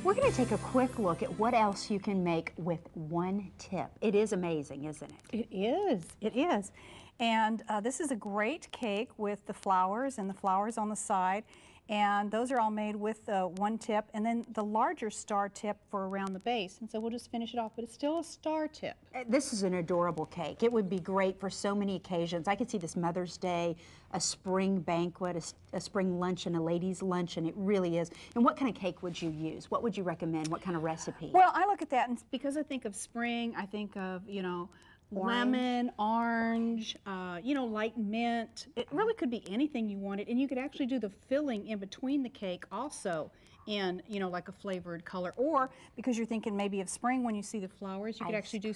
We're going to take a quick look at what else you can make with one tip. It is amazing, isn't it? It is. It is. And this is a great cake with the flowers and the flowers on the side. And those are all made with one tip, and then the larger star tip for around the base. And so we'll just finish it off, but it's still a star tip. This is an adorable cake. It would be great for so many occasions. I could see this Mother's Day, a spring banquet, a spring luncheon, a ladies' luncheon. It really is. And what kind of cake would you use? What would you recommend? What kind of recipe? Well, I look at that, and because I think of spring, I think of, you know, lemon, orange, you know, light mint. It really could be anything you wanted, and you could actually do the filling in between the cake also in, you know, like a flavored color. Or because you're thinking maybe of spring when you see the flowers, you could actually do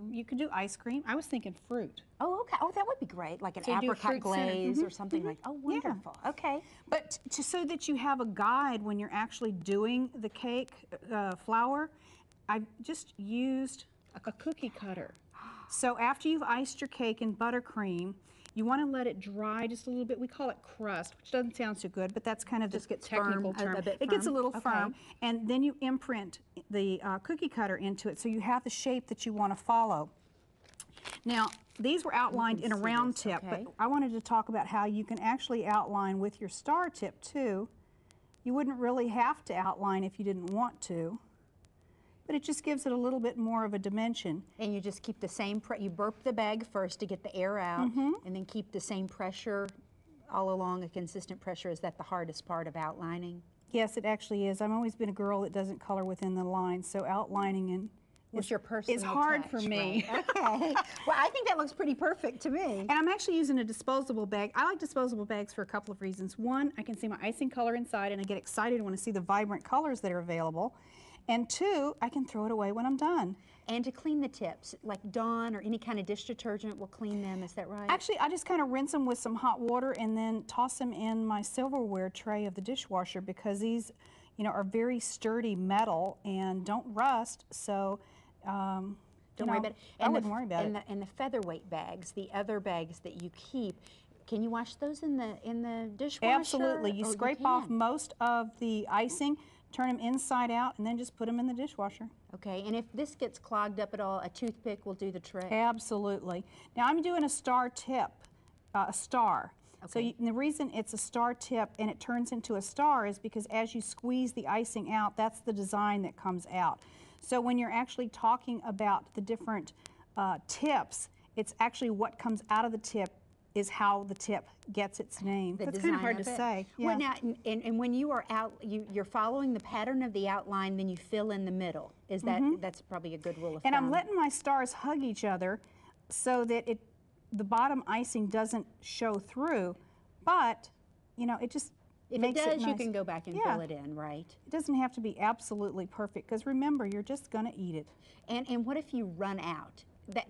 you could do ice cream. I was thinking fruit. Oh, okay. Oh, that would be great, like an apricot glaze or something like. Oh, wonderful. Yeah. Okay. But so that you have a guide when you're actually doing the cake flour, I've just used a cookie cutter. So after you've iced your cake in buttercream, you want to let it dry just a little bit. We call it crust, which doesn't sound so good, but that's kind of the technical term. It gets a little firm, and then you imprint the cookie cutter into it so you have the shape that you want to follow. Now, these were outlined in a round tip, but I wanted to talk about how you can actually outline with your star tip too. You wouldn't really have to outline if you didn't want to, but it just gives it a little bit more of a dimension. And you just keep the same, you burp the bag first to get the air out, and then keep the same pressure all along, a consistent pressure. Is that the hardest part of outlining? Yes, it actually is. I've always been a girl that doesn't color within the lines, so outlining It's your personal it's hard touch, for me. Right? Okay. Well, I think that looks pretty perfect to me. And I'm actually using a disposable bag. I like disposable bags for a couple of reasons. One, I can see my icing color inside, and I get excited when I see the vibrant colors that are available. And two, I can throw it away when I'm done. And to clean the tips, like Dawn or any kind of dish detergent will clean them, is that right? Actually, I just kind of rinse them with some hot water and then toss them in my silverware tray of the dishwasher, because these, you know, are very sturdy metal and don't rust, so don't worry about it. I wouldn't worry about it. And the featherweight bags, the other bags that you keep, can you wash those in the dishwasher? Absolutely. You scrape off most of the icing, turn them inside out, and then just put them in the dishwasher. Okay, and if this gets clogged up at all, a toothpick will do the trick. Absolutely. Now I'm doing a star tip, a star. Okay. So the reason it's a star tip and it turns into a star is because as you squeeze the icing out, that's the design that comes out. So when you're actually talking about the different tips, it's actually what comes out of the tip is how the tip gets its name. That's kind of hard to say. Yeah. Well, now, and when you are out, you're following the pattern of the outline, then you fill in the middle. Is that that's probably a good rule of thumb? And I'm letting my stars hug each other so that the bottom icing doesn't show through, but you know, it just makes it nice. You can go back and fill it in, right? It doesn't have to be absolutely perfect, because remember, you're just going to eat it. And what if you run out?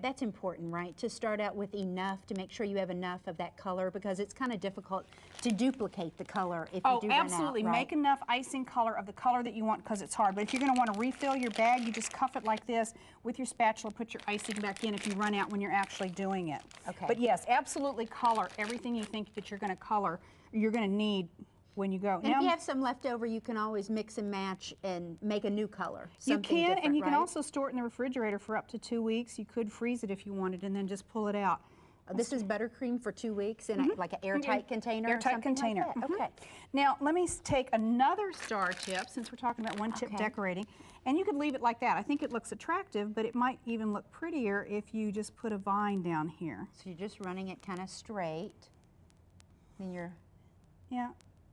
That's important, right? To start out with enough, to make sure you have enough of that color, because it's kind of difficult to duplicate the color if you do run out. Oh, absolutely. Make enough icing color of the color that you want, because it's hard. But if you're going to want to refill your bag, you just cuff it like this with your spatula, put your icing back in if you run out when you're actually doing it. Okay. But yes, absolutely color everything you think that you're going to color, you're going to need when you go. And if you have some left over, you can always mix and match and make a new color. You can, and you can also store it in the refrigerator for up to 2 weeks. You could freeze it if you wanted and then just pull it out. This is buttercream for 2 weeks in like an airtight container? Airtight container. Like that. Okay. Now, let me take another star tip, since we're talking about one tip decorating, and you could leave it like that. I think it looks attractive, but it might even look prettier if you just put a vine down here. So you're just running it kind of straight, then you're... Yeah.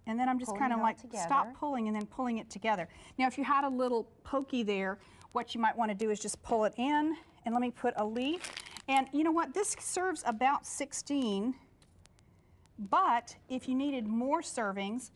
And then I'm just kind of like, stop pulling and then pulling it together. Now, if you had a little pokey there, what you might want to do is just pull it in, and let me put a leaf. And you know what? This serves about 16, but if you needed more servings,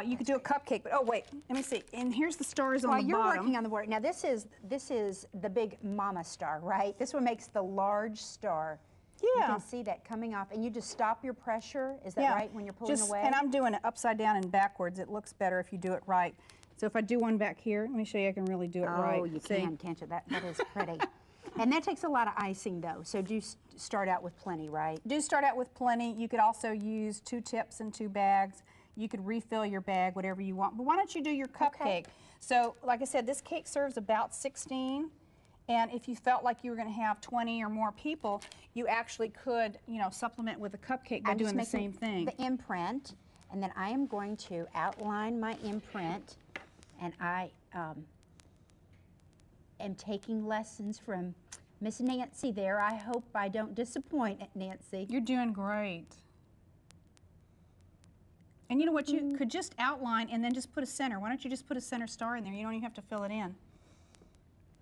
you could do a cupcake. But oh, wait, let me see. And here's the stars on the bottom. While you're working on the board, now this is the big mama star, right? This one makes the large star. Yeah. You can see that coming off, and you just stop your pressure, is that right, when you're pulling away? And I'm doing it upside down and backwards. It looks better if you do it right. So if I do one back here, let me show you I can really do it right. Oh, you can, can't you? That is pretty. And that takes a lot of icing, though, so do start out with plenty, right? Do start out with plenty. You could also use 2 tips and 2 bags. You could refill your bag, whatever you want. But why don't you do your cupcake? So, like I said, this cake serves about 16. And if you felt like you were going to have 20 or more people, you actually could, you know, supplement with a cupcake by doing the same thing. The imprint, and then I am going to outline my imprint, and I am taking lessons from Miss Nancy there. I hope I don't disappoint, Nancy. You're doing great. And you know what, you could just outline and then just put a center. Why don't you just put a center star in there? You don't even have to fill it in.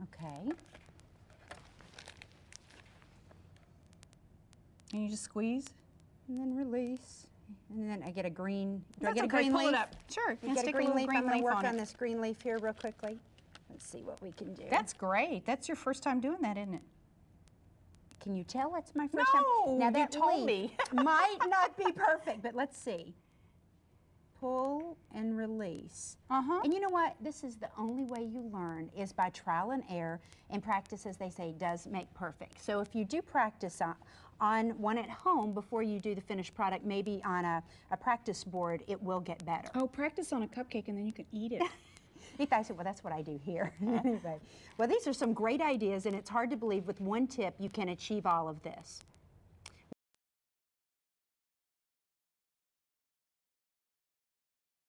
Okay. And you just squeeze. And then release. And then I get a green. Do That's I get a okay. green Pull leaf? it up. Sure. You And get a stick green little leaf. green I'm going leaf to work on on it. this green leaf here real quickly. Let's see what we can do. That's great. That's your first time doing that, isn't it? Can you tell it's my first time? No, Now you that told leaf me. might not be perfect, but let's see. Pull and release. Uh-huh. And you know what? This is the only way you learn is by trial and error, and practice, as they say, does make perfect. So if you do practice on one at home before you do the finished product, maybe on a practice board, it will get better. Oh, practice on a cupcake and then you can eat it. I said, well, that's what I do here. Anyway, well, these are some great ideas, and it's hard to believe with one tip you can achieve all of this.